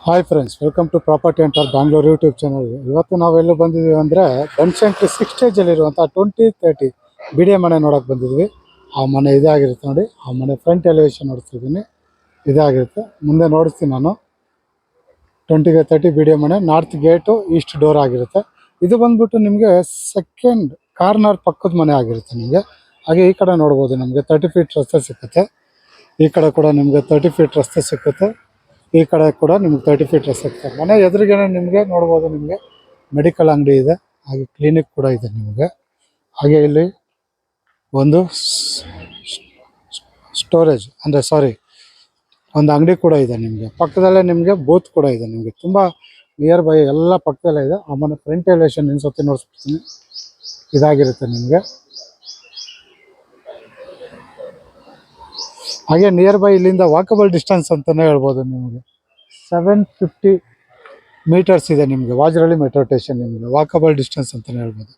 Hi friends, welcome to property under Bangalore YouTube channel. ಇವತ್ತು ನಾವೆಲ್ಲ ಬಂದಿದ್ದೀವಿ ಅಂದರೆ ಬನಶಂಕರಿ 6 ಸ್ಟೇಜಲ್ಲಿರುವಂಥ 2030 ಬಿಡಿಯ ಮನೆ ನೋಡೋಕೆ ಬಂದಿದ್ವಿ. ಆ ಮನೆ ಇದೇ ಆಗಿರುತ್ತೆ ನೋಡಿ. ಆ ಮನೆ ಫ್ರಂಟ್ ಎಲಿವೇಶನ್ ನೋಡ್ತಿದ್ದೀನಿ, ಇದೇ ಆಗಿರುತ್ತೆ. ಮುಂದೆ ನೋಡಿಸ್ತೀನಿ ನಾನು. 2030 ಬಿಡಿಯ ಮನೆ, ನಾರ್ತ್ ಗೇಟು, ಈಸ್ಟ್ ಡೋರ್ ಆಗಿರುತ್ತೆ. ಇದು ಬಂದ್ಬಿಟ್ಟು ನಿಮಗೆ ಸೆಕೆಂಡ್ ಕಾರ್ನರ್ ಪಕ್ಕದ ಮನೆ ಆಗಿರುತ್ತೆ ನಿಮಗೆ. ಹಾಗೆ ಈ ಕಡೆ ನೋಡ್ಬೋದು, ನಮಗೆ 30 ಫೀಟ್ ರಸ್ತೆ ಸಿಕ್ಕುತ್ತೆ. ಈ ಕಡೆ ಕೂಡ ನಿಮಗೆ 30 ಫೀಟ್ ರಸ್ತೆ ಸಿಕ್ಕುತ್ತೆ. ಈ ಕಡೆ ಕೂಡ ನಿಮ್ಗೆ 30 ಫೀಟ್ ಸಿಗ್ತದೆ. ಮನೆ ಎದುರಿಗೆ ನಿಮಗೆ ನೋಡ್ಬೋದು, ನಿಮಗೆ ಮೆಡಿಕಲ್ ಅಂಗಡಿ ಇದೆ, ಹಾಗೆ ಕ್ಲಿನಿಕ್ ಕೂಡ ಇದೆ ನಿಮಗೆ. ಹಾಗೆ ಇಲ್ಲಿ ಒಂದು ಸ್ಟೋರೇಜ್ ಒಂದು ಅಂಗಡಿ ಕೂಡ ಇದೆ ನಿಮಗೆ. ಪಕ್ಕದಲ್ಲೇ ನಿಮಗೆ ಬೂತ್ ಕೂಡ ಇದೆ ನಿಮಗೆ. ತುಂಬ ನಿಯರ್ ಬೈ ಎಲ್ಲ ಪಕ್ಕದಲ್ಲೇ ಇದೆ. ಆ ಮನೆ ಫ್ರಂಟ್ ಎಲಿವೇಶನ್ ಇನ್ಸತಿ ನೋಡಿಸ್ಬಿಡ್ತೀನಿ, ಇದಾಗಿರುತ್ತೆ ನಿಮಗೆ. ಹಾಗೆ ನಿಯರ್ ಬೈ ಇಲ್ಲಿಂದ ವಾಕಬಲ್ ಡಿಸ್ಟೆನ್ಸ್ ಅಂತಲೇ ಹೇಳ್ಬೋದು ನಿಮಗೆ. 750 ಮೀಟರ್ಸ್ ಇದೆ ನಿಮಗೆ. ವಾಜರಳ್ಳಿ ಮೆಟ್ರೋ ಸ್ಟೇಷನ್ ನಿಮಗೆ ವಾಕಬಲ್ ಡಿಸ್ಟೆನ್ಸ್ ಅಂತಲೇ ಹೇಳ್ಬೋದು.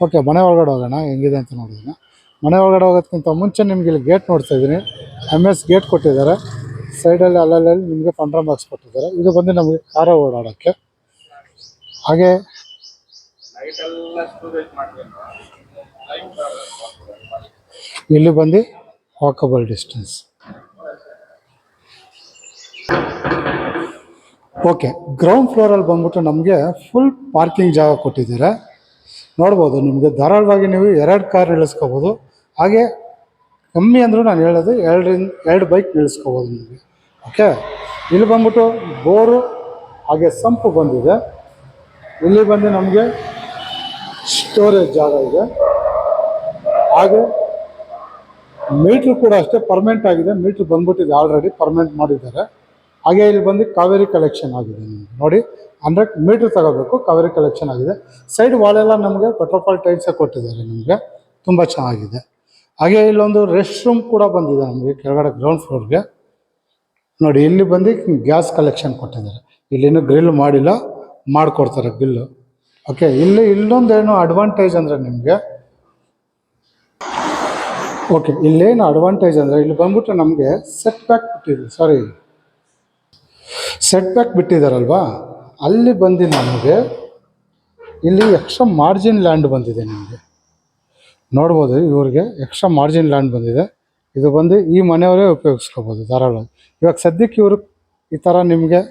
ಓಕೆ, ಮನೆ ಒಳಗಡೆ ಹೋಗೋಣ ಹೆಂಗಿದೆ ಅಂತ ನೋಡೋಣ. ಮನೆ ಒಳಗಡೆ ಹೋಗೋದಕ್ಕಿಂತ ಮುಂಚೆ ನಿಮ್ಗೆ ಇಲ್ಲಿ ಗೇಟ್ ನೋಡ್ತಾ ಇದ್ದೀನಿ. MS ಗೇಟ್ ಕೊಟ್ಟಿದ್ದಾರೆ. ಸೈಡಲ್ಲಿ ಅಲ್ಲಲ್ಲಿ ನಿಮಗೆ ಪಂಡ್ರಾ ಬಾಕ್ಸ್ ಕೊಟ್ಟಿದ್ದಾರೆ. ಇದು ಬಂದು ನಮಗೆ ಕಾರ ಓಡಾಡೋಕ್ಕೆ. ಹಾಗೆ ಇಲ್ಲಿ ಬಂದು ವಾಕಬಲ್ ಡಿಸ್ಟೆನ್ಸ್. ಓಕೆ, ಗ್ರೌಂಡ್ ಫ್ಲೋರಲ್ಲಿ ಬಂದ್ಬಿಟ್ಟು ನಮಗೆ ಫುಲ್ ಪಾರ್ಕಿಂಗ್ ಜಾಗ ಕೊಟ್ಟಿದ್ದಾರೆ. ನೋಡ್ಬೋದು, ನಿಮಗೆ ಧಾರಾಳವಾಗಿ ನೀವು 2 ಕಾರ್ ಇಳಿಸ್ಕೋಬೋದು. ಹಾಗೆ ಕಮ್ಮಿ ಅಂದರೂ ನಾನು ಹೇಳೋದು 2 ಬೈಕ್ ಇಳಿಸ್ಕೋಬೋದು ನಿಮಗೆ. ಓಕೆ, ಇಲ್ಲಿ ಬಂದ್ಬಿಟ್ಟು ಬೋರು ಹಾಗೆ ಸಂಪು ಬಂದಿದೆ. ಇಲ್ಲಿ ಬಂದು ನಮಗೆ ಸ್ಟೋರೇಜ್ ಜಾಗ ಇದೆ. ಹಾಗೆ ಮೀಟ್ರ್ ಕೂಡ ಅಷ್ಟೇ ಪರ್ಮನೆಂಟ್ ಆಗಿದೆ. ಮೀಟ್ರ್ ಬಂದ್ಬಿಟ್ಟಿದೆ, ಆಲ್ರೆಡಿ ಪರ್ಮನೆಂಟ್ ಮಾಡಿದ್ದಾರೆ. ಹಾಗೆ ಇಲ್ಲಿ ಬಂದು ಕಾವೇರಿ ಕಲೆಕ್ಷನ್ ಆಗಿದೆ ನಿಮಗೆ ನೋಡಿ. 100 ಮೀಟ್ರ್ ತಗೋಬೇಕು, ಕಾವೇರಿ ಕಲೆಕ್ಷನ್ ಆಗಿದೆ. ಸೈಡ್ ವಾಲೆಲ್ಲ ನಮಗೆ ಬಟರ್ಫ್ಲೈ ಟೈಲ್ಸೇ ಕೊಟ್ಟಿದ್ದಾರೆ ನಿಮಗೆ, ತುಂಬ ಚೆನ್ನಾಗಿದೆ. ಹಾಗೆ ಇಲ್ಲೊಂದು ರೆಸ್ಟ್ ರೂಮ್ ಕೂಡ ಬಂದಿದೆ ನಮಗೆ ಕೆಳಗಡೆ ಗ್ರೌಂಡ್ ಫ್ಲೋರ್ಗೆ ನೋಡಿ. ಇಲ್ಲಿ ಬಂದು ಗ್ಯಾಸ್ ಕಲೆಕ್ಷನ್ ಕೊಟ್ಟಿದ್ದಾರೆ. ಇಲ್ಲಿನೂ ಗ್ರಿಲ್ ಮಾಡಿಲ್ಲ, ಮಾಡಿಕೊಡ್ತಾರೆ ಗ್ರಿಲ್ಲು. ಓಕೆ, ಇಲ್ಲೊಂದೇನು ಅಡ್ವಾಂಟೇಜ್ ಅಂದರೆ ನಿಮಗೆ, ಓಕೆ ಇಲ್ಲೇನು ಅಡ್ವಾಂಟೇಜ್ ಅಂದರೆ ಇಲ್ಲಿ ಬಂದ್ಬಿಟ್ಟು ನಮಗೆ ಸೆಟ್ ಬ್ಯಾಕ್ ಬಿಟ್ಟಿದ್ದಾರಲ್ವಾ, ಅಲ್ಲಿ ಬಂದು ನಮಗೆ ಇಲ್ಲಿ ಎಕ್ಸ್ಟ್ರಾ ಮಾರ್ಜಿನ್ ಲ್ಯಾಂಡ್ ಬಂದಿದೆ ನಿಮಗೆ. ನೋಡ್ಬೋದು, ಇವ್ರಿಗೆ ಎಕ್ಸ್ಟ್ರಾ ಮಾರ್ಜಿನ್ ಲ್ಯಾಂಡ್ ಬಂದಿದೆ. ಇದು ಬಂದು ಈ ಮನೆಯವರೇ ಉಪಯೋಗಿಸ್ಕೋಬೋದು ಧಾರಾಳವಾಗಿ. ಇವಾಗ ಸದ್ಯಕ್ಕೆ ಇವರು ಈ ಥರ ನಿಮಗೆ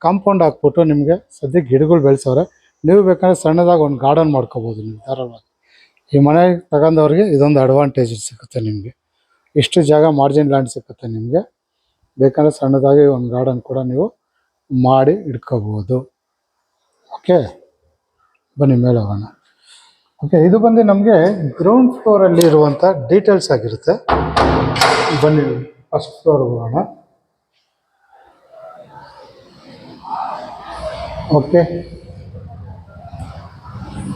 ಕಾಂಪೌಂಡ್ ಹಾಕ್ಬಿಟ್ಟು ನಿಮಗೆ ಸದ್ಯಕ್ಕೆ ಗಿಡಗಳು ಬೆಳೆಸೋರೆ. ನೀವು ಬೇಕಂದರೆ ಸಣ್ಣದಾಗಿ ಒಂದು ಗಾರ್ಡನ್ ಮಾಡ್ಕೋಬೋದು ನೀವು ಧಾರಾಳವಾಗಿ. ಈ ಮನೆ ತಗೊಂಡವ್ರಿಗೆ ಇದೊಂದು ಅಡ್ವಾಂಟೇಜ್ ಸಿಗುತ್ತೆ ನಿಮಗೆ. ಇಷ್ಟು ಜಾಗ ಮಾರ್ಜಿನ್ ಲ್ಯಾಂಡ್ ಸಿಗುತ್ತೆ ನಿಮಗೆ. ಬೇಕಂದರೆ ಸಣ್ಣದಾಗಿ ಒಂದು ಗಾರ್ಡನ್ ಕೂಡ ನೀವು ಮಾಡಿ ಇಟ್ಕೋಬೋದು. ಓಕೆ, ಬನ್ನಿ ಮೇಲೆ ಹೋಗೋಣ. ಓಕೆ, ಇದು ಬಂದು ನಮಗೆ ಗ್ರೌಂಡ್ ಫ್ಲೋರಲ್ಲಿ ಇರುವಂಥ ಡೀಟೇಲ್ಸ್ ಆಗಿರುತ್ತೆ. ಬನ್ನಿ ಫಸ್ಟ್ ಫ್ಲೋರ್ ಹೋಗೋಣ. ಓಕೆ,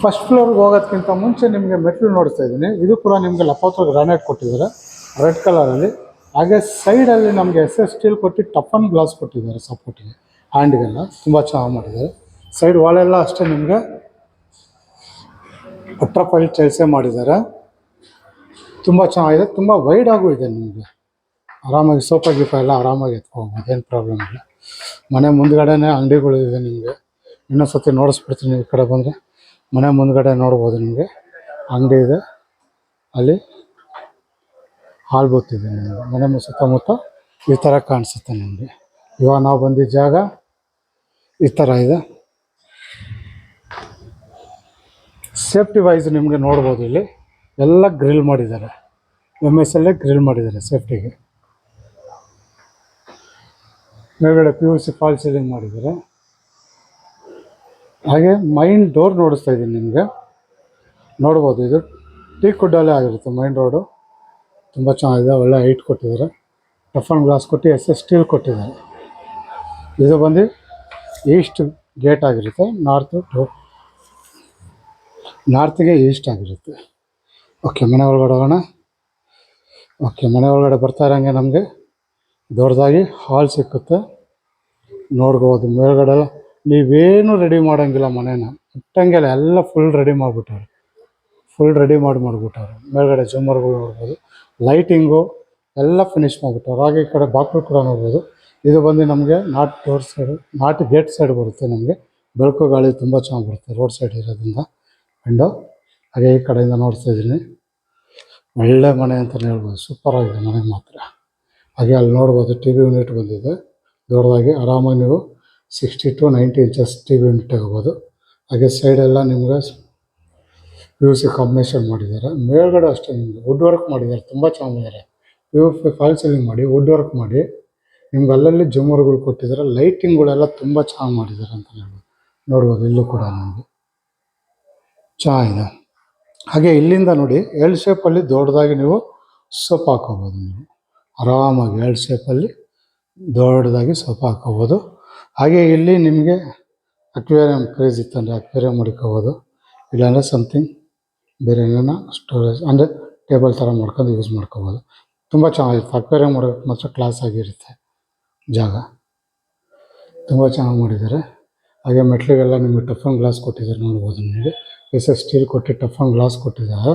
ಫಸ್ಟ್ ಫ್ಲೋರ್ಗೆ ಹೋಗೋದಕ್ಕಿಂತ ಮುಂಚೆ ನಿಮಗೆ ಮೆಟ್ಲು ನೋಡ್ತಾ ಇದ್ದೀನಿ. ಇದು ಕೂಡ ನಿಮಗೆ ಲಪೋತ್ರ ಗ್ರಾನೈಟ್ ಕೊಟ್ಟಿದ್ದಾರೆ ರೆಡ್ ಕಲರಲ್ಲಿ. ಹಾಗೆ ಸೈಡಲ್ಲಿ ನಮಗೆ SS ಸ್ಟೀಲ್ ಕೊಟ್ಟು ಟಫನ್ ಗ್ಲಾಸ್ ಕೊಟ್ಟಿದ್ದಾರೆ ಸಪೋರ್ಟಿಗೆ, ಹ್ಯಾಂಡ್ಗೆಲ್ಲ ತುಂಬ ಚೆನ್ನಾಗಿ ಮಾಡಿದ್ದಾರೆ. ಸೈಡ್ ವಾಲೆಲ್ಲ ಅಷ್ಟೇ ನಿಮಗೆ ಬಟರ್ಫ್ಲೈ ಟೈಲ್ಸೇ ಮಾಡಿದ್ದಾರೆ. ತುಂಬ ಚೆನ್ನಾಗಿದೆ, ತುಂಬ ವೈಡಾಗೂ ಇದೆ ನಿಮಗೆ. ಆರಾಮಾಗಿ ಸೋಫಾ ಗೀಫಾ ಎಲ್ಲ ಆರಾಮಾಗಿ ಎತ್ಕೋಬೋದು, ಏನು ಪ್ರಾಬ್ಲಮ್ ಇಲ್ಲ. ಮನೆ ಮುಂದ್ಗಡೆನೇ ಅಂಗಡಿಗಳು ಇದೆ ನಿಮಗೆ. ಇನ್ನೊಂದು ಸತಿ ನೋಡಿಸ್ಬಿಡ್ತೀನಿ. ಈ ಕಡೆ ಬಂದರೆ ಮನೆ ಮುಂದ್ಗಡೆ ನೋಡ್ಬೋದು, ನಿಮಗೆ ಅಂಗಡಿ ಇದೆ, ಅಲ್ಲಿ ಹಾಲ್ ಬೂತ್ ಇದೆ ನಿಮಗೆ. ಮನೆ ಸುತ್ತಮುತ್ತ ಈ ಥರ ಕಾಣಿಸುತ್ತೆ ನಿಮಗೆ. ಇವಾಗ ನಾವು ಬಂದಿದ್ದ ಜಾಗ ಈ ಥರ ಇದೆ. ಸೇಫ್ಟಿ ವೈಸ್ ನಿಮಗೆ ನೋಡ್ಬೋದು, ಇಲ್ಲಿ ಎಲ್ಲ ಗ್ರಿಲ್ ಮಾಡಿದ್ದಾರೆ. MS ಅಲ್ಲೇ ಗ್ರಿಲ್ ಮಾಡಿದ್ದಾರೆ ಸೇಫ್ಟಿಗೆ. ಮೇಲ್ಗಡೆ PVC ಫಾಲ್ ಸೀಲಿಂಗ್ ಮಾಡಿದ್ದಾರೆ. ಹಾಗೆ ಮೈನ್ ಡೋರ್ ನೋಡಿಸ್ತಾ ಇದ್ದೀನಿ ನಿಮಗೆ. ನೋಡ್ಬೋದು, ಇದು ಟೀಕ್ ವುಡ್ಡಲ್ಲೇ ಆಗಿರುತ್ತೆ ಮೈನ್ ರೋಡು. ತುಂಬ ಚೆನ್ನಾಗಿದೆ, ಒಳ್ಳೆ ಹೈಟ್ ಕೊಟ್ಟಿದ್ದಾರೆ. ಟಫನ್ ಗ್ಲಾಸ್ ಕೊಟ್ಟು SS ಸ್ಟೀಲ್ ಕೊಟ್ಟಿದ್ದಾರೆ. ಇದು ಬಂದು ಈಸ್ಟ್ ಗೇಟ್ ಆಗಿರುತ್ತೆ, ನಾರ್ತ್ಗೆ ಈಸ್ಟ್ ಆಗಿರುತ್ತೆ. ಓಕೆ, ಮನೆ ಒಳಗಡೆ ಹೋಗೋಣ. ಓಕೆ, ಮನೆ ಒಳಗಡೆ ಬರ್ತಾ ಇರೋಂಗೆ ನಮಗೆ ದೊಡ್ಡದಾಗಿ ಹಾಲ್ ಸಿಕ್ಕುತ್ತೆ. ನೋಡ್ಬೋದು, ಮೇಲ್ಗಡೆ ನೀವೇನು ರೆಡಿ ಮಾಡೋಂಗಿಲ್ಲ, ಮನೇನ ಇಟ್ಟಂಗೆಲ್ಲ ಎಲ್ಲ ಫುಲ್ ರೆಡಿ ಮಾಡಿಬಿಟ್ಟವ್ರೆ. ಮೇಲ್ಗಡೆ ಜೂಮರ್ಗಳು ನೋಡ್ಬೋದು, ಲೈಟಿಂಗು ಎಲ್ಲ ಫಿನಿಶ್ ಮಾಡಿಬಿಟ್ಟವ್ರು. ಹಾಗೆ ಈ ಕಡೆ ಬಾಕ್ಲು ಕೂಡ ನೋಡ್ಬೋದು, ಇದು ಬಂದು ನಮಗೆ not door side, not gate side ಬರುತ್ತೆ. ನಮಗೆ ಬೆಳಕು ಗಾಳಿ ತುಂಬ ಚೆನ್ನಾಗಿ ಬರುತ್ತೆ ರೋಡ್ ಸೈಡ್ ಇರೋದ್ರಿಂದ ವಿಂಡೋ. ಹಾಗೆ ಈ ಕಡೆಯಿಂದ ನೋಡ್ತಾ ಇದ್ದೀನಿ, ಒಳ್ಳೆ ಮನೆ ಅಂತಲೇ ಹೇಳ್ಬೋದು, ಸೂಪರಾಗಿದೆ ಮನೆ ಮಾತ್ರ. ಹಾಗೆ ಅಲ್ಲಿ ನೋಡ್ಬೋದು ಟಿ ವಿ ಯೂನಿಟ್ ಬಂದಿದೆ ದೊಡ್ಡದಾಗಿ. ಆರಾಮಾಗಿ ನೀವು 60 to 90 inches T V unit ತಗೋಬೋದು. ಹಾಗೆ ಸೈಡೆಲ್ಲ ನಿಮ್ಗೆ PVC ಕಾಂಬಿನೇಷನ್ ಮಾಡಿದ್ದಾರೆ. ಮೇಲ್ಗಡೆ ಅಷ್ಟೇ ನಿಮಗೆ ವುಡ್ ವರ್ಕ್ ಮಾಡಿದ್ದಾರೆ, ತುಂಬ ಚೆನ್ನಾಗಿದ್ದಾರೆ. PVC ಫಾಲ್ ಸೀಲಿಂಗ್ ಮಾಡಿ ವುಡ್ ವರ್ಕ್ ಮಾಡಿ ನಿಮ್ಗೆ ಅಲ್ಲಲ್ಲಿ ಜುಮ್ಮರ್ಗಳು ಕೊಟ್ಟಿದ್ದಾರೆ. ಲೈಟಿಂಗ್ಗಳೆಲ್ಲ ತುಂಬ ಚೆನ್ನಾಗಿ ಮಾಡಿದ್ದಾರೆ ಅಂತ ಹೇಳ್ಬೋದು. ನೋಡ್ಬೋದು ಇಲ್ಲೂ ಕೂಡ ನಮಗೆ ಚೆನ್ನಾಗಿದೆ. ಹಾಗೆ ಇಲ್ಲಿಂದ ನೋಡಿ ಎಲ್ ಶೇಪಲ್ಲಿ ದೊಡ್ಡದಾಗಿ ನೀವು ಸೊಪ್ಪು ಹಾಕೋಬೋದು. ನೀವು ಆರಾಮಾಗಿ ಎಲ್ ಶೇಪಲ್ಲಿ ದೊಡ್ಡದಾಗಿ ಸೊಪ್ಪು ಹಾಕೋಬೋದು. ಹಾಗೆ ಇಲ್ಲಿ ನಿಮಗೆ ಅಕ್ವೇರಿಯಂ ಕ್ರೇಜ್ ಇತ್ತಂದರೆ ಅಕ್ವೇರಿಯಂ ಮಡ್ಕೋಬೋದು. ಇಲ್ಲಾಂದರೆ ಸಮಥಿಂಗ್ ಬೇರೆ ಏನೇನೋ ಸ್ಟೋರೇಜ್ ಅಂದರೆ ಟೇಬಲ್ ಥರ ಮಾಡ್ಕೊಂಡು ಯೂಸ್ ಮಾಡ್ಕೋಬೋದು. ತುಂಬ ಚೆನ್ನಾಗಿರುತ್ತೆ. ಅಕ್ವೇರಿಯಂ ಮಾಡೋಕ್ಕೆ ಮಾತ್ರ ಕ್ಲಾಸ್ ಆಗಿರುತ್ತೆ ಜಾಗ, ತುಂಬ ಚೆನ್ನಾಗಿ ಮಾಡಿದ್ದಾರೆ. ಹಾಗೆ ಮೆಟ್ಲಿಗೆಲ್ಲ ನಿಮಗೆ ಟಫನ್ ಗ್ಲಾಸ್ ಕೊಟ್ಟಿದ್ದಾರೆ, ನೋಡ್ಬೋದು. ನಿಮಗೆ ಸ್ಟೀಲ್ ಕೊಟ್ಟು ಟಫನ್ ಗ್ಲಾಸ್ ಕೊಟ್ಟಿದ್ದಾರೆ.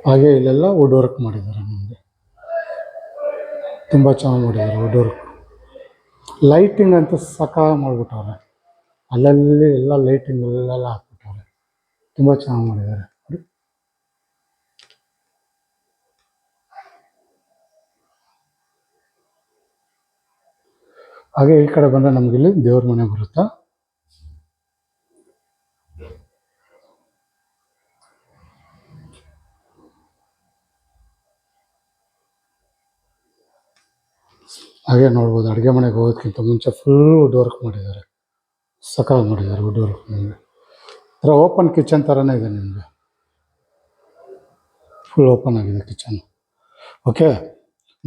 ಹಾಗೆ ಇಲ್ಲೆಲ್ಲ ವುಡ್ ವರ್ಕ್ ಮಾಡಿದ್ದಾರೆ. ನಿಮಗೆ ತುಂಬ ಚೆನ್ನಾಗಿ ಮಾಡಿದ್ದಾರೆ ವುಡ್ ವರ್ಕ್. ಲೈಟಿಂಗ್ ಅಂತ ಸಖತ್ತಾಗಿ ಮಾಡಿಬಿಟ್ಟವ್ರೆ, ಅಲ್ಲಲ್ಲಿ ಎಲ್ಲ ಲೈಟಿಂಗ್ ಎಲ್ಲ ಹಾಕ್ಬಿಟ್ಟವ್ರೆ, ತುಂಬ ಚೆನ್ನಾಗಿ ಮಾಡಿದ್ದಾರೆ. ಹಾಗೆ ಈ ಕಡೆ ಬಂದರೆ ನಮಗಿಲ್ಲಿ ದೇವ್ರ ಮನೆ ಬರುತ್ತೆ. ಹಾಗೆ ನೋಡ್ಬೋದು ಅಡುಗೆ ಮನೆಗೆ ಹೋಗೋದಕ್ಕಿಂತ ಮುಂಚೆ ಫುಲ್ ವುಡ್ ವರ್ಕ್ ಮಾಡಿದ್ದಾರೆ, ಸಖತ್ತಾಗಿ ಮಾಡಿದ್ದಾರೆ ವುಡ್ ವರ್ಕ್. ನಿಮಗೆ ಥರ ಓಪನ್ ಕಿಚನ್ ಥರನೇ ಇದೆ, ನಿಮಗೆ ಫುಲ್ ಓಪನ್ ಆಗಿದೆ ಕಿಚನ್. ಓಕೆ,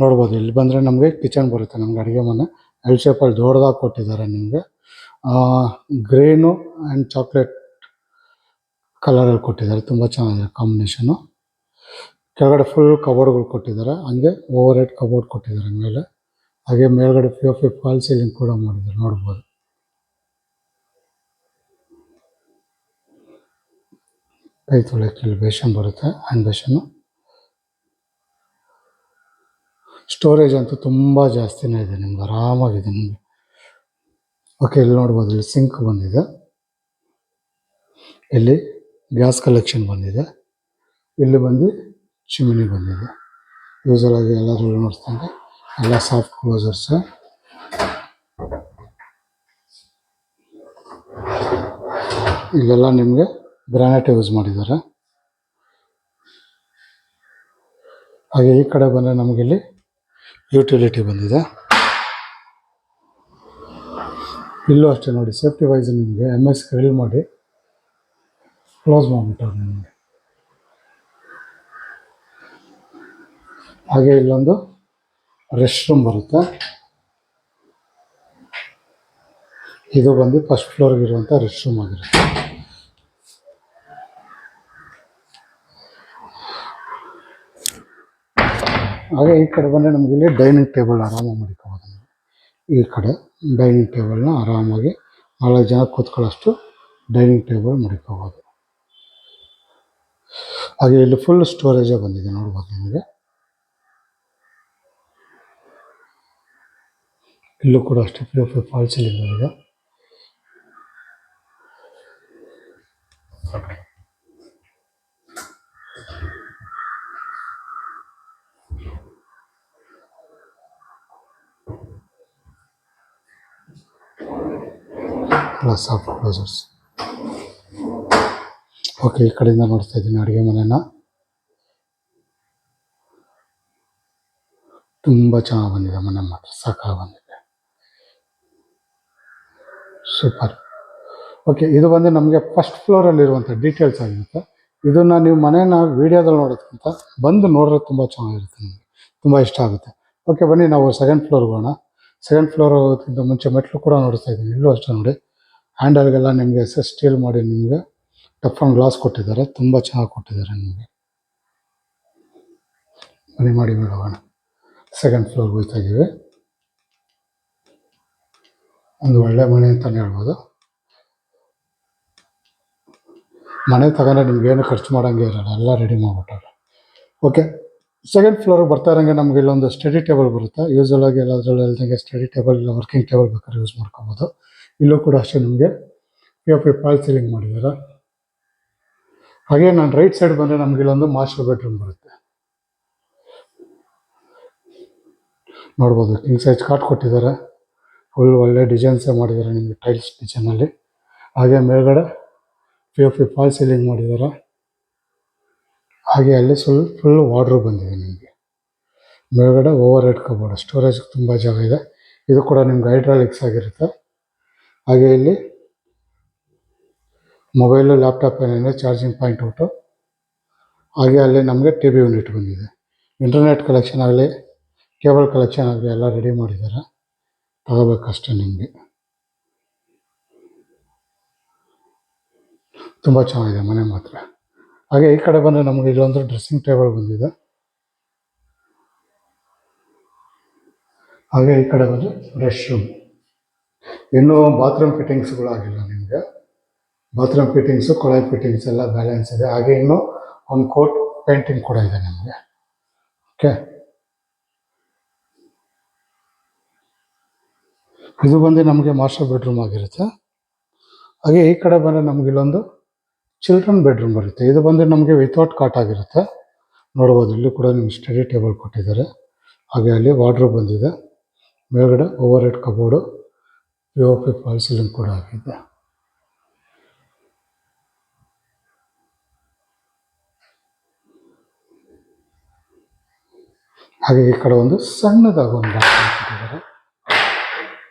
ನೋಡ್ಬೋದು. ಇಲ್ಲಿ ಬಂದರೆ ನಮಗೆ ಕಿಚನ್ ಬರುತ್ತೆ. ನಮಗೆ ಅಡುಗೆ ಮನೆ ಎಲ್ ಶೇಪಲ್ಲಿ ದೊಡ್ಡದಾಗಿ ಕೊಟ್ಟಿದ್ದಾರೆ. ನಿಮಗೆ ಗ್ರೀನು ಆ್ಯಂಡ್ ಚಾಕ್ಲೇಟ್ ಕಲರಲ್ಲಿ ಕೊಟ್ಟಿದ್ದಾರೆ, ತುಂಬ ಚೆನ್ನಾಗಿದೆ ಕಾಂಬಿನೇಷನು. ಕೆಳಗಡೆ ಫುಲ್ ಕಬೋರ್ಡ್ಗಳು ಕೊಟ್ಟಿದ್ದಾರೆ, ಹಂಗೆ ಓವರ್ ಹೆಡ್ ಕಬೋರ್ಡ್ ಕೊಟ್ಟಿದ್ದಾರೆ ಮೇಲೆ. ಹಾಗೆ ಮೇಲ್ಗಡೆ POP ಫಾಲ್ ಸೀಲಿಂಗ್ ಕೂಡ ಮಾಡಿದ್ದಾರೆ, ನೋಡ್ಬೋದು. ಕೈ ತೊಳೆಯೋಕ್ಕೆ ಇಲ್ಲಿ ಬೇಷನ್ ಬರುತ್ತೆ, ಹ್ಯಾಂಡ್ ಬೇಷನ್ನು. ಸ್ಟೋರೇಜ್ ಅಂತೂ ತುಂಬ ಜಾಸ್ತಿನೇ ಇದೆ, ನಿಮ್ಗೆ ಆರಾಮಾಗಿದೆ ನಿಮಗೆ. ಓಕೆ, ಇಲ್ಲಿ ನೋಡ್ಬೋದು, ಇಲ್ಲಿ ಸಿಂಕ್ ಬಂದಿದೆ, ಇಲ್ಲಿ ಗ್ಯಾಸ್ ಕಲೆಕ್ಷನ್ ಬಂದಿದೆ, ಇಲ್ಲಿ ಬಂದು ಚಿಮಿನಿ ಬಂದಿದೆ. ಯೂಸಲಾಗಿ ಎಲ್ಲರೂ ನೋಡ್ತಂಗೆ ಎಲ್ಲ ಸಾಫ್ಟ್ ಕ್ಲೋಸರ್ಸ್. ಇಲ್ಲೆಲ್ಲ ನಿಮಗೆ ಗ್ರಾನೈಟ್ ಯೂಸ್ ಮಾಡಿದ್ದಾರೆ. ಹಾಗೆ ಈ ಕಡೆ ಬಂದರೆ ನಮಗಿಲ್ಲಿ ಯುಟಿಲಿಟಿ ಬಂದಿದೆ. ಇಲ್ಲೂ ಅಷ್ಟೇ ನೋಡಿ, ಸೇಫ್ಟಿ ವೈಸ್ ನಿಮಗೆ MS ಗ್ರಿಲ್ ಮಾಡಿ ಕ್ಲೋಸ್ ಮಾಡಿಬಿಟ್ಟವ್ರು ನಿಮಗೆ. ಹಾಗೆ ಇಲ್ಲೊಂದು ರೆಸ್ಟ್ ರೂಮ್ ಬರುತ್ತೆ. ಇದು ಬಂದು ಫಸ್ಟ್ ಫ್ಲೋರ್ಗಿರುವಂಥ ರೆಸ್ಟ್ ರೂಮ್ ಆಗಿರುತ್ತೆ. ಹಾಗೆ ಈ ಕಡೆ ಬಂದರೆ ನಮಗಿಲ್ಲಿ ಡೈನಿಂಗ್ ಟೇಬಲ್ ಆರಾಮಾಗಿ ಮಾಡ್ಕೋಬೋದು. ಈ ಕಡೆ ಡೈನಿಂಗ್ ಟೇಬಲ್ನ ಆರಾಮಾಗಿ 4 ಜನ ಕೂತ್ಕೊಳ್ಳೋಷ್ಟು ಡೈನಿಂಗ್ ಟೇಬಲ್ ಮಾಡ್ಕೋಬೋದು. ಹಾಗೆ ಇಲ್ಲಿ ಫುಲ್ ಸ್ಟೋರೇಜೇ ಬಂದಿದೆ, ನೋಡ್ಬೋದು. ನಿಮಗೆ ಇಲ್ಲೂ ಕೂಡ ಅಷ್ಟೇ POP ಫಾಲ್ ಸೀಲಿಂಗ್ ಬಂದಿದೆ. Plus of closers. ಓಕೆ, ಈ ಕಡೆಯಿಂದ ನೋಡ್ತಾ ಇದ್ದೀನಿ ಅಡುಗೆ ಮನೆನ. ತುಂಬ ಚೆನ್ನಾಗಿ ಬಂದಿದೆ ಮನೆ ಮಾತ್ರ, ಸಾಕಾಗಿ ಬಂದಿದೆ, ಸೂಪರ್. ಓಕೆ, ಇದು ಬಂದು ನಮಗೆ ಫಸ್ಟ್ ಫ್ಲೋರಲ್ಲಿರುವಂಥ ಡೀಟೇಲ್ಸ್ ಆಗಿರುತ್ತೆ. ಇದನ್ನು ನೀವು ಮನೇನ ವೀಡಿಯೋದಲ್ಲಿ ನೋಡೋದಕ್ಕಿಂತ ಬಂದು ನೋಡಿದ್ರೆ ತುಂಬ ಚೆನ್ನಾಗಿರುತ್ತೆ, ನಿಮಗೆ ತುಂಬ ಇಷ್ಟ ಆಗುತ್ತೆ. ಓಕೆ, ಬನ್ನಿ ನಾವು ಸೆಕೆಂಡ್ ಫ್ಲೋರ್ಗೆ ಹೋಗೋಣ. ಸೆಕೆಂಡ್ ಫ್ಲೋರ್ ಹೋಗೋದಕ್ಕಿಂತ ಮುಂಚೆ ಮೆಟ್ಲು ಕೂಡ ನೋಡ್ತಾ ಇದ್ದೀನಿ. ಇಲ್ಲೂ ಅಷ್ಟೇ ನೋಡಿ, ಹ್ಯಾಂಡಲ್ಗೆಲ್ಲ ನಿಮಗೆ ಸ್ಟೀಲ್ ಮಾಡಿ ನಿಮಗೆ ಟಫನ್ ಗ್ಲಾಸ್ ಕೊಟ್ಟಿದ್ದಾರೆ, ತುಂಬ ಚೆನ್ನಾಗಿ ಕೊಟ್ಟಿದ್ದಾರೆ ನಿಮಗೆ. ಬನ್ನಿ ಮಾಡಿ ಹೋಗೋಣ. ಸೆಕೆಂಡ್ ಫ್ಲೋರ್ಗೆ ಹೋಗ್ತಾ ಇದ್ದೀವಿ. ಒಂದು ಒಳ್ಳೆ ಮನೆ ಅಂತಲೇ ಹೇಳ್ಬೋದು. ಮನೆ ತಗೊಂಡ್ರೆ ನಿಮ್ಗೇನು ಖರ್ಚು ಮಾಡೋಂಗೆ ಇರೋಲ್ಲ, ಎಲ್ಲ ರೆಡಿ ಮಾಡಿಬಿಟ್ಟಾರೆ. ಓಕೆ, ಸೆಕೆಂಡ್ ಫ್ಲೋರಿಗೆ ಬರ್ತಾ ಇರೋಂಗೆ ನಮಗೆ ಇಲ್ಲೊಂದು ಸ್ಟಡಿ ಟೇಬಲ್ ಬರುತ್ತೆ. ಯೂಸ್ವಲ್ ಆಗಿ ಎಲ್ಲದರಲ್ಲೂ ಹೇಳ್ದಂಗೆ ಸ್ಟಡಿ ಟೇಬಲ್ ಇಲ್ಲ ವರ್ಕಿಂಗ್ ಟೇಬಲ್ ಬೇಕಾದ್ರೆ ಯೂಸ್ ಮಾಡ್ಕೋಬೋದು. ಇಲ್ಲೂ ಕೂಡ ಅಷ್ಟೇ ನಿಮಗೆ ಪಿ ಫಾಲ್ ಸೀಲಿಂಗ್ ಮಾಡಿದ್ದಾರೆ. ಹಾಗೆ ನಾನು ರೈಟ್ ಸೈಡ್ ಬಂದರೆ ನಮಗೆ ಇಲ್ಲೊಂದು ಮಾಸ್ಟರ್ ಬೆಡ್ರೂಮ್ ಬರುತ್ತೆ. ನೋಡ್ಬೋದು ಕಿಂಗ್ ಸೈಜ್ ಕಾಟ್ ಕೊಟ್ಟಿದ್ದಾರೆ. ಫುಲ್ ಒಳ್ಳೆ ಡಿಸೈನ್ಸೇ ಮಾಡಿದ್ದಾರೆ ನಿಮಗೆ ಟೈಲ್ಸ್ ಡಿಸೈನಲ್ಲಿ. ಹಾಗೆ ಮೇಲ್ಗಡೆ ಪಿ ಫಾಲ್ ಸೀಲಿಂಗ್ ಮಾಡಿದ್ದಾರೆ. ಹಾಗೆ ಅಲ್ಲಿ ಫುಲ್ ವಾರ್ಡ್ರೋಬ್ ಬಂದಿದೆ ನಿಮಗೆ. ಮೇಲ್ಗಡೆ ಓವರ್ ಹೆಡ್ ಕಬೋರ್ಡ್, ಸ್ಟೋರೇಜ್ ತುಂಬ ಜಾಗ ಇದೆ. ಇದು ಕೂಡ ನಿಮ್ಗೆ ಹೈಡ್ರಾಲಿಕ್ಸ್ ಆಗಿರುತ್ತೆ. ಹಾಗೆ ಇಲ್ಲಿ ಮೊಬೈಲು ಲ್ಯಾಪ್ಟಾಪ್ ಏನಿದೆ ಚಾರ್ಜಿಂಗ್ ಪಾಯಿಂಟ್ ಔಟು. ಹಾಗೆ ಅಲ್ಲಿ ನಮಗೆ ಟಿ ವಿ ಯೂನಿಟ್ ಬಂದಿದೆ. ಇಂಟರ್ನೆಟ್ ಕಲೆಕ್ಷನ್ ಆಗಲಿ ಕೇಬಲ್ ಕಲೆಕ್ಷನ್ ಆಗಲಿ ಎಲ್ಲ ರೆಡಿ ಮಾಡಿದ್ದಾರೆ, ತಗೋಬೇಕಷ್ಟೇ ನಿಮಗೆ. ತುಂಬ ಚೆನ್ನಾಗಿದೆ ಮನೆ ಮಾತ್ರ. ಹಾಗೆ ಈ ಕಡೆ ಬಂದರೆ ನಮಗೆ ಇಲ್ಲೊಂದು ಡ್ರೆಸ್ಸಿಂಗ್ ಟೇಬಲ್ ಬಂದಿದೆ. ಹಾಗೆ ಈ ಕಡೆ ಬಂದರೆ ರೆಸ್ಟ್ ರೂಮ್. ಇನ್ನೂ ಬಾತ್ರೂಮ್ ಫಿಟ್ಟಿಂಗ್ಸ್ಗಳು ಆಗಿಲ್ಲ ನಿಮಗೆ. ಬಾತ್ರೂಮ್ ಫಿಟ್ಟಿಂಗ್ಸು ಕೊಳಾಯಿ ಫಿಟ್ಟಿಂಗ್ಸ್ ಎಲ್ಲ ಬ್ಯಾಲೆನ್ಸ್ ಇದೆ. ಹಾಗೆ ಇನ್ನೂ ಒಂದು ಕೋಟ್ ಪೇಂಟಿಂಗ್ ಕೂಡ ಇದೆ ನಿಮಗೆ. ಓಕೆ, ಇದು ಬಂದು ನಮಗೆ ಮಾಸ್ಟರ್ ಬೆಡ್ರೂಮ್ ಆಗಿರುತ್ತೆ. ಹಾಗೆ ಈ ಕಡೆ ಬಂದರೆ ನಮಗೆ ಇಲ್ಲೊಂದು ಚಿಲ್ಡ್ರನ್ ಬೆಡ್ರೂಮ್ ಬರುತ್ತೆ. ಇದು ಬಂದು ನಮಗೆ ವಿತೌಟ್ ಕಾಟ್ ಆಗಿರುತ್ತೆ. ನೋಡ್ಬೋದು ಇಲ್ಲಿ ಕೂಡ ನಿಮ್ಗೆ ಸ್ಟಡಿ ಟೇಬಲ್ ಕೊಟ್ಟಿದ್ದಾರೆ. ಹಾಗೆ ಅಲ್ಲಿ ವಾರ್ಡ್ರೋಬ್ ಬಂದಿದೆ. ಮೇಲ್ಗಡೆ over head cupboard, P fall ceiling ಕೂಡ ಆಗಿದೆ. ಹಾಗೆ ಈ ಕಡೆ ಒಂದು ಸಣ್ಣದಾಗಿ ಒಂದು ಬಾಲ್ಕನಿ ಕೊಟ್ಟಿದ್ದಾರೆ.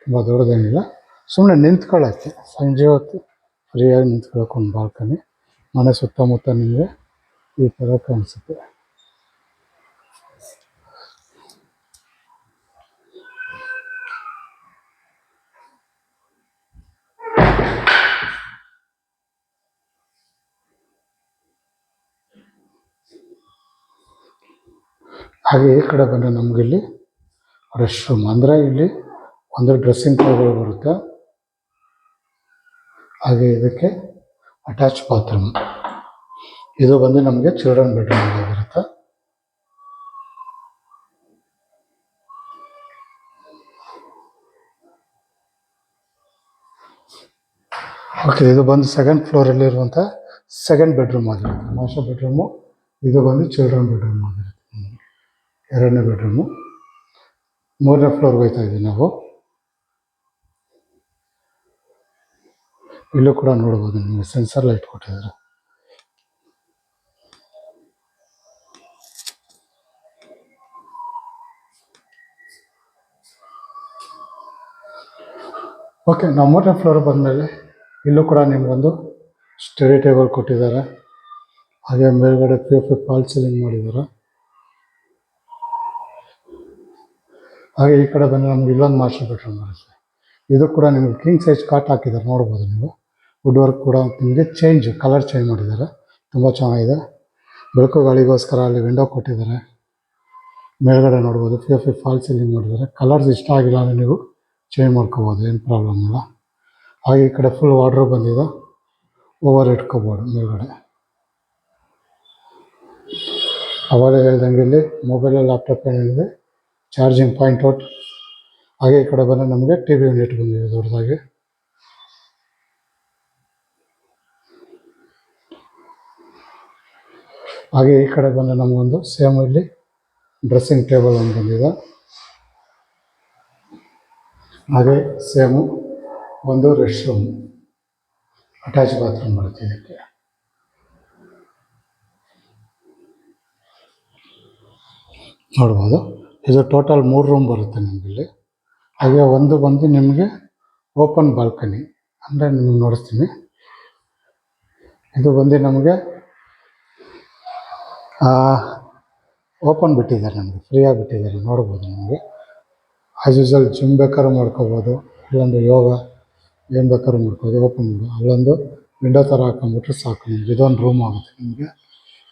ತುಂಬ ದೊಡ್ಡದೇನಿಲ್ಲ, ಸುಮ್ಮನೆ ನಿಂತ್ಕೊಳ್ಳೋಕ್ಕೆ ಸಂಜೆ ಹೊತ್ತು ಫ್ರೀಯಾಗಿ ನಿಂತ್ಕೊಳ್ಳೋಕೆ ಒಂದು ಬಾಲ್ಕನಿ. ಮನೆ ಸುತ್ತಮುತ್ತ ನಿಮಗೆ ಈ ಥರ ಕಾಣಿಸುತ್ತೆ. ಹಾಗೆ ಈ ಕಡೆ ಬಂದರೆ ನಮಗಿಲ್ಲಿ ರೆಸ್ಟ್ ರೂಮ್, ಅಂದರೆ ಇಲ್ಲಿ ಒಂದು ಡ್ರೆಸ್ಸಿಂಗ್ ಟೇಬಲ್ ಬರುತ್ತೆ. ಹಾಗೆ ಇದಕ್ಕೆ ಅಟ್ಯಾಚ್ ಬಾತ್ರೂಮ್. ಇದು ಬಂದು ನಮಗೆ ಚಿಲ್ಡ್ರನ್ ಬೆಡ್ರೂಮ್ ಆಗಿರುತ್ತೆ. ಓಕೆ, ಇದು ಬಂದು ಸೆಕೆಂಡ್ ಫ್ಲೋರಲ್ಲಿರುವಂಥ ಸೆಕೆಂಡ್ ಬೆಡ್ರೂಮ್ ಆಗಿರುತ್ತೆ. Master bedroom. ಇದು ಬಂದು ಚಿಲ್ಡ್ರನ್ ಬೆಡ್ರೂಮ್ ಆಗಿರುತ್ತೆ. ಎರಡನೇ ಬೆಡ್ರೂಮು. ಮೂರನೇ ಫ್ಲೋರ್ಗೆ ಹೋಗ್ತಾ ಇದ್ದೀವಿ ನಾವು. ಇಲ್ಲೂ ಕೂಡ ನೋಡ್ಬೋದು ನಿಮಗೆ ಸೆನ್ಸರ್ ಲೈಟ್ ಕೊಟ್ಟಿದ್ದಾರೆ. ಓಕೆ, ನಾವು ಮೂರನೇ ಫ್ಲೋರ್ ಬಂದಮೇಲೆ ಇಲ್ಲೂ ಕೂಡ ನಿಮಗೊಂದು ಸ್ಟಡಿ ಟೇಬಲ್ ಕೊಟ್ಟಿದ್ದಾರೆ. ಹಾಗೆ ಮೇಲ್ಗಡೆ ಪಿ ಫಾಲ್ ಸೀಲಿಂಗ್ ಮಾಡಿದ್ದಾರೆ. ಹಾಗೆ ಈ ಕಡೆ ಬಂದರೆ ನಮ್ಗೆ ಇಲ್ಲೊಂದು ಮಾಸ್ಟರ್ ಬೆಡ್ರೂಮ್ ಬರುತ್ತೆ. ಇದು ಕೂಡ ನಿಮಗೆ ಕಿಂಗ್ ಸೈಜ್ ಕಾಟ್ ಹಾಕಿದ್ದಾರೆ, ನೋಡ್ಬೋದು ನೀವು. ವುಡ್ ವರ್ಕ್ ಕೂಡ ನಿಮಗೆ ಕಲರ್ ಚೇಂಜ್ ಮಾಡಿದ್ದಾರೆ. ತುಂಬ ಚೆನ್ನಾಗಿದೆ. ಬೆಳಕು ಗಾಳಿಗೋಸ್ಕರ ಅಲ್ಲಿ ವಿಂಡೋ ಕೊಟ್ಟಿದ್ದಾರೆ. ಮೇಲ್ಗಡೆ ನೋಡ್ಬೋದು ಪಿ ಫಾಲ್ ಸೀಲಿಂಗ್ ಮಾಡಿದ್ದಾರೆ. ಕಲರ್ಸ್ ಇಷ್ಟ ಆಗಿಲ್ಲ ಅಂದರೆ ನೀವು ಚೇಂಜ್ ಮಾಡ್ಕೋಬೋದು, ಏನು ಪ್ರಾಬ್ಲಮ್ ಇಲ್ಲ. ಹಾಗೆ ಈ ಕಡೆ ಫುಲ್ ವಾರ್ಡ್ರೋಬ್ ಬಂದಿದೆ. ಓವರ್ ಹೆಡ್ ಕಬೋರ್ಡ್ ಮೇಲ್ಗಡೆ. ಅವಾಗ ಹೇಳ್ದಂಗೆ ಇಲ್ಲಿ ಮೊಬೈಲು ಲ್ಯಾಪ್ಟಾಪ್ ಏನಿದೆ ಚಾರ್ಜಿಂಗ್ ಪಾಯಿಂಟ್ ಔಟ್. ಹಾಗೆ ಈ ಕಡೆ ಬಂದರೆ ನಮಗೆ ಟಿ ವಿ ಯೂನಿಟ್ ಬಂದಿದೆ ದೊಡ್ಡದಾಗಿ. ಹಾಗೆ ಈ ಕಡೆ ಬಂದರೆ ನಮಗೊಂದು ಸೇಮ್ ಇಲ್ಲಿ ಡ್ರೆಸ್ಸಿಂಗ್ ಟೇಬಲ್ ಒಂದು ಬಂದಿದೆ. ಹಾಗೆ ಸೇಮು ಒಂದು ರೆಸ್ಟ್ ರೂಮ್, ಅಟ್ಯಾಚ್ ಬಾತ್ರೂಮ್ ಬರುತ್ತೆ ಇದಕ್ಕೆ. ನೋಡ್ಬೋದು ಇದು ಟೋಟಲ್ 3 ರೂಮ್ ಬರುತ್ತೆ ನಿಮಗಿಲ್ಲಿ. ಹಾಗೆ ಒಂದು ಬಂದು ನಿಮಗೆ ಓಪನ್ ಬಾಲ್ಕನಿ, ಅಂದರೆ ನಿಮಗೆ ನೋಡಿಸ್ತೀನಿ. ಇದು ಬಂದು ನಮಗೆ ಓಪನ್ ಬಿಟ್ಟಿದ್ದಾರೆ, ನಮಗೆ ಫ್ರೀಯಾಗಿ ಬಿಟ್ಟಿದ್ದಾರೆ. ನೋಡ್ಬೋದು ನಿಮಗೆ ಆ್ಯಸ್ ಯೂಸ್ವಲ್ ಜಿಮ್ ಬೇಕಾದ್ರೂ ಮಾಡ್ಕೋಬೋದು, ಇಲ್ಲೊಂದು ಯೋಗ ಏನು ಬೇಕಾದ್ರೂ ಮಾಡ್ಕೋಬೋದು. ಓಪನ್ ಅಲ್ಲೊಂದು ವಿಂಡೋ ಥರ ಹಾಕೊಂಡ್ಬಿಟ್ರೆ ಸಾಕು ನಿಮಗೆ. ಇದೊಂದು ರೂಮ್ ಆಗುತ್ತೆ ನಿಮಗೆ.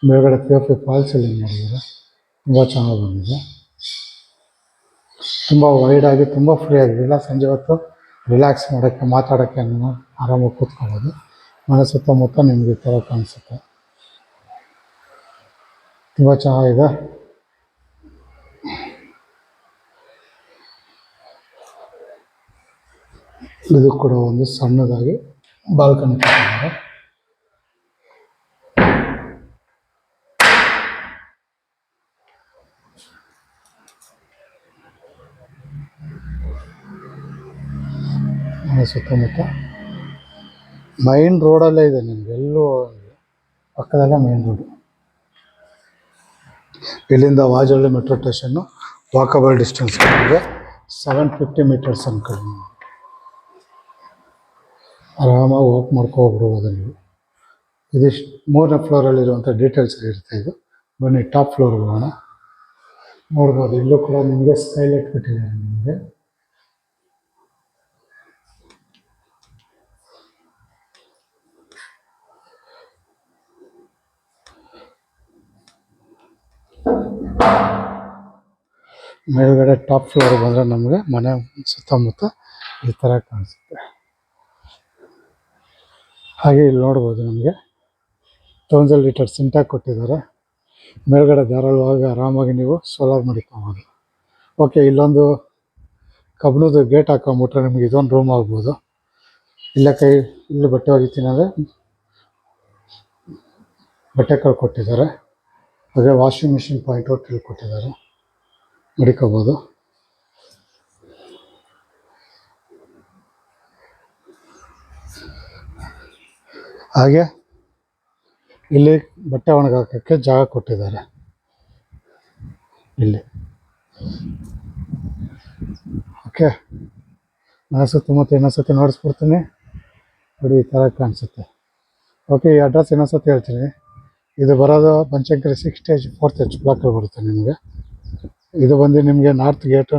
ಮೇಲ್ಗಡೆ ಪಿ ಫಾಲ್ ಸೀಲಿಂಗ್ ಮಾಡಿದ್ದಾರೆ. ತುಂಬ ಚೆನ್ನಾಗಿ ಬಂದಿದೆ. ತುಂಬ ವೈಡಾಗಿ ತುಂಬ ಫ್ರೀ ಆಗಿದೆ. ಇಲ್ಲ ಸಂಜೆ ಹೊತ್ತು ರಿಲ್ಯಾಕ್ಸ್ ಮಾಡೋಕ್ಕೆ ಮಾತಾಡೋಕ್ಕೆ ಆರಾಮಾಗಿ ಕೂತ್ಕೋಬೋದು. ಮನೆ ಸುತ್ತಮುತ್ತ ನಿಮಗೆ ಈ ಥರ ಕಾಣಿಸುತ್ತೆ. ತುಂಬ ಚೆನ್ನಾಗಿದೆ. ಇದು ಕೂಡ ಒಂದು ಸಣ್ಣದಾಗಿ ಬಾಲ್ಕನಿ ಕೊಟ್ಟಿದ್ದಾರೆ. ಸುತ್ತಮುತ್ತ ಮೈನ್ ರೋಡಲ್ಲೇ ಇದೆ, ನಿಮ್ಗೆ ಎಲ್ಲೂ ಪಕ್ಕದಲ್ಲೇ ಮೈನ್ ರೋಡು. ಇಲ್ಲಿಂದ Vajarahalli metro station walkable distance ಇದೆ, 750 ಮೀಟರ್ಸ್ ಅನ್ಕೊಳ್ಳಿ. ಆರಾಮಾಗಿ ವಾಕ್ ಮಾಡ್ಕೊಬಿಡ್ಬೋದು ನೀವು. ಇದಿಷ್ಟು 3ನೇ ಫ್ಲೋರಲ್ಲಿರುವಂಥ ಡೀಟೇಲ್ಸ್ ಇರುತ್ತೆ. ಇದು ಬನ್ನಿ ಟಾಪ್ ಫ್ಲೋರ್ಗೆ ಹೋಗೋಣ. ನೋಡ್ಬೋದು, ಇಲ್ಲೂ ಕೂಡ ನಿಮಗೆ ಸ್ಕೈಲೈಟ್ ಕೊಟ್ಟಿದ್ದಾರೆ. ನಿಮಗೆ ಮೇಲ್ಗಡೆ ಟಾಪ್ ಫ್ಲೋರ್ ಬಂದರೆ ನಮಗೆ ಮನೆ ಸುತ್ತಮುತ್ತ ಈ ಥರ ಕಾಣಿಸುತ್ತೆ. ಹಾಗೆ ಇಲ್ಲಿ ನೋಡ್ಬೋದು, ನಮಗೆ 1000 ಲೀಟರ್ ಸಿಂಟ್ಯಾಕ್ ಕೊಟ್ಟಿದ್ದಾರೆ. ಮೇಲ್ಗಡೆ ಧಾರಾಳವಾಗಿ ಆರಾಮಾಗಿ ನೀವು ಸೋಲಾರ್ ಮಡಿಕೋಬೋದು. ಓಕೆ, ಇಲ್ಲೊಂದು ಕಬ್ಬಿಣದ ಗೇಟ್ ಹಾಕೊಂಬಿಟ್ರೆ ನಿಮಗೆ ಇದೊಂದು ರೂಮ್ ಆಗ್ಬೋದು. ಇಲ್ಲ ಇಲ್ಲಿ ಬಟ್ಟೆ ಒಗಿತೀನಿ ಅಂದರೆ ಬಟ್ಟೆಗಳು ಕೊಟ್ಟಿದ್ದಾರೆ. ಹಾಗೆ ವಾಷಿಂಗ್ ಮಿಷಿನ್ ಪಾಯಿಂಟ್ ಔಟ್ ಇಲ್ಲಿ ಕೊಟ್ಟಿದ್ದಾರೆ, ಮಡಿಕೋಬೋದು. ಹಾಗೆ ಇಲ್ಲಿ ಬಟ್ಟೆ ಒಣಗಾಕೋಕ್ಕೆ ಜಾಗ ಕೊಟ್ಟಿದ್ದಾರೆ. ಇಲ್ಲಿ ಓಕೆ, ಮನೆ ಸುತ್ತಮುತ್ತ ಇನ್ನೊಂದ್ಸತಿ ನೋಡಿಸ್ಬಿಡ್ತೀನಿ ನೋಡಿ, ಈ ಥರ ಕಾಣಿಸುತ್ತೆ. ಓಕೆ, ಈ ಅಡ್ರೆಸ್ ಇನ್ನೊಂದ್ಸತಿ ಹೇಳ್ತೀನಿ. ಇದು ಬರೋದು ಬನಶಂಕರಿ 6 ಸ್ಟೇಜ್ 4th H ಬ್ಲಾಕಲ್ಲಿ ಬರುತ್ತೆ ನಿಮಗೆ. ಇದು ಬಂದು ನಿಮಗೆ ನಾರ್ತ್ ಗೇಟು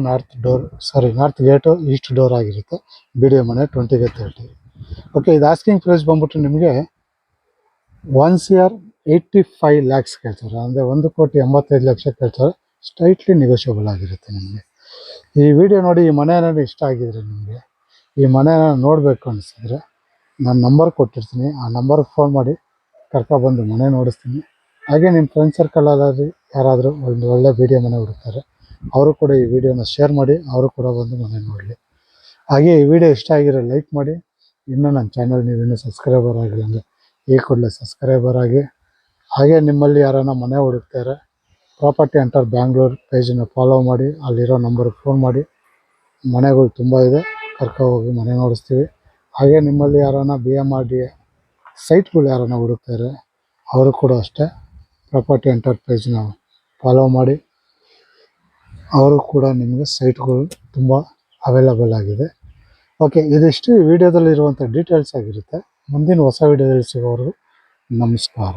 ಈಸ್ಟ್ ಡೋರ್ ಆಗಿರುತ್ತೆ. BDO ಮನೆ 20ಗೆ 30. ಓಕೆ, ಇದು ಆಸ್ಕಿಂಗ್ ಪ್ರೈಸ್ ಬಂದ್ಬಿಟ್ಟು ನಿಮಗೆ 1,85 lakhs ಕೇಳ್ತಾರೆ. ಅಂದರೆ 1,85,00,000 ಕೇಳ್ತಾರೆ. ಸ್ಟ್ರೈಟ್ಲಿ ನೆಗೋಷಿಯಬಲ್ ಆಗಿರುತ್ತೆ ನಿಮಗೆ. ಈ ವಿಡಿಯೋ ನೋಡಿ ಈ ಮನೆ ಏನಾದ್ರು ಇಷ್ಟ ಆಗಿದ್ರೆ, ನಿಮಗೆ ಈ ಮನೆನ ನೋಡಬೇಕು ಅನಿಸಿದ್ರೆ ನಾನು ನಂಬರ್ ಕೊಟ್ಟಿರ್ತೀನಿ. ಆ ನಂಬರ್ಗೆ ಫೋನ್ ಮಾಡಿ ಕರ್ಕೊಬಂದು ಮನೆ ನೋಡಿಸ್ತೀನಿ. ಹಾಗೆ ನಿಮ್ಮ ಫ್ರೆಂಡ್ ಸರ್ಕಲಲ್ಲಿ ಯಾರಾದರೂ ಒಂದು ಒಳ್ಳೆ BDO ಮನೆ ಹುಡುಕ್ತಾರೆ, ಅವರು ಕೂಡ ಈ ವಿಡಿಯೋನ ಶೇರ್ ಮಾಡಿ, ಅವರು ಕೂಡ ಬಂದು ಮನೆ ನೋಡಲಿ. ಹಾಗೆ ಈ ವಿಡಿಯೋ ಇಷ್ಟ ಆಗಿರೋ ಲೈಕ್ ಮಾಡಿ. ಇನ್ನೂ ನನ್ನ ಚಾನಲ್ ನೀವು ಇನ್ನೂ ಸಬ್ಸ್ಕ್ರೈಬರ್ ಆಗಿಲ್ಲ ಅಂದರೆ ಈ ಕೂಡಲೇ ಸಬ್ಸ್ಕ್ರೈಬರ್ ಆಗಿ. ಹಾಗೆ ನಿಮ್ಮಲ್ಲಿ ಯಾರನ್ನ ಮನೆ ಹುಡುಕ್ತಾರೆ, ಪ್ರಾಪರ್ಟಿ ಅಂಟರ್ ಬ್ಯಾಂಗ್ಳೂರ್ ಪೇಜನ್ನು ಫಾಲೋ ಮಾಡಿ, ಅಲ್ಲಿರೋ ನಂಬರ್ಗೆ ಫೋನ್ ಮಾಡಿ. ಮನೆಗಳು ತುಂಬ ಇದೆ, ಹೋಗಿ ಮನೆ ನೋಡಿಸ್ತೀವಿ. ಹಾಗೆ ನಿಮ್ಮಲ್ಲಿ ಯಾರನ್ನ BMRDA ಸೈಟ್ಗಳು ಯಾರನ್ನ ಹುಡುಕ್ತಾರೆ, ಅವರು ಕೂಡ ಅಷ್ಟೇ ಪ್ರಾಪರ್ಟಿ ಅಂಟರ್ ಪೇಜ್ನ ಫಾಲೋ ಮಾಡಿ. ಅವರು ಕೂಡ ನಿಮಗೆ ಸೈಟ್ಗಳು ತುಂಬ ಅವೈಲಬಲ್ ಆಗಿದೆ. ಓಕೆ, ಇದಿಷ್ಟು ಈ ವಿಡಿಯೋದಲ್ಲಿರುವಂಥ ಡೀಟೇಲ್ಸ್ ಆಗಿರುತ್ತೆ. ಮುಂದಿನ ಹೊಸ ವಿಡಿಯೋದಲ್ಲಿ ಸಿಗೋವರೆಗೂ ನಮಸ್ಕಾರ.